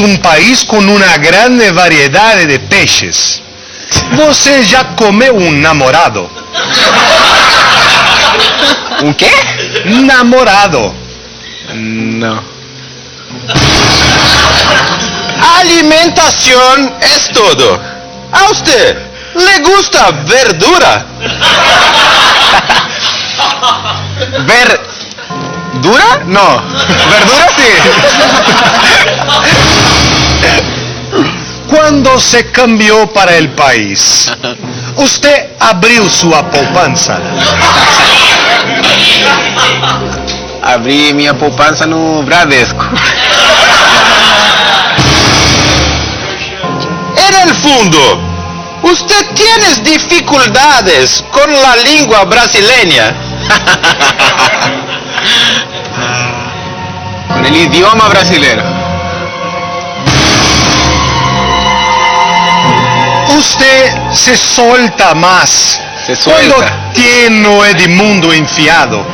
um país com uma grande variedade de peixes. Você já comeu um namorado? Um quê? Namorado. Não. Alimentación es todo. ¿A usted le gusta verdura? ¿Dura? No. ¿Verdura sí? Quando se cambiou para el país, usted abriu sua poupança? Abri minha poupança no Bradesco. En el fondo, usted tiene dificultades con la lengua brasileña. Com el idioma brasileiro. Usted se solta más Se quando suelta. tiene o Edmundo enfiado.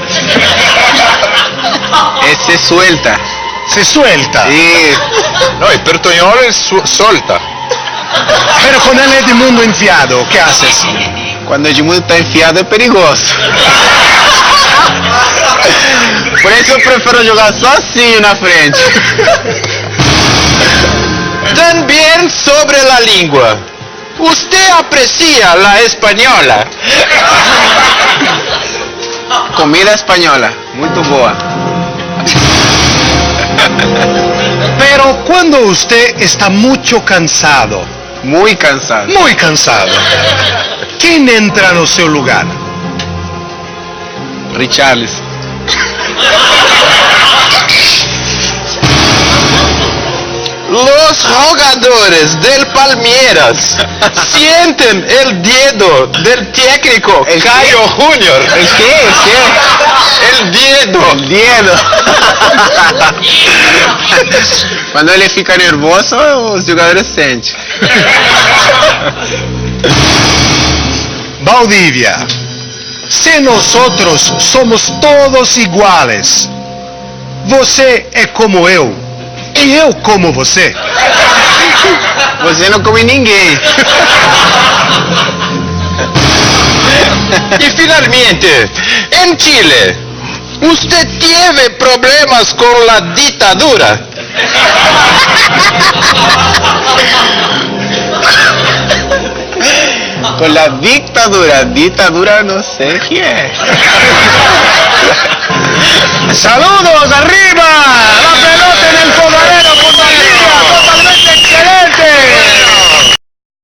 Se suelta. Se suelta. Sí. No, el portuñol es solta. Pero con el Edmundo enfiado, ¿qué haces? Quando o Edmundo tá enfiado é perigoso. Por isso eu prefiro jogar sozinho na frente. También sobre la lengua. ¿Usted aprecia la española? Comida espanhola, muito boa. Pero cuando usted está mucho cansado, Muito cansado. ¿quién entra no seu lugar? Richarlison. Los jugadores del Palmeiras sienten el dedo del técnico ¿El qué? Caio Júnior. ¿El quê? El dedo. El dedo. Quando ele fica nervoso, os jogadores sentem. Valdivia, se nosotros somos todos iguales, você é como eu e eu como você. Você não come ninguém. Y finalmente, en Chile, ¿usted tiene problemas con la dictadura? Com a ditadura. Ditadura não sei o que é. ¡Saludos arriba! ¡La pelota en el posadero, por favor!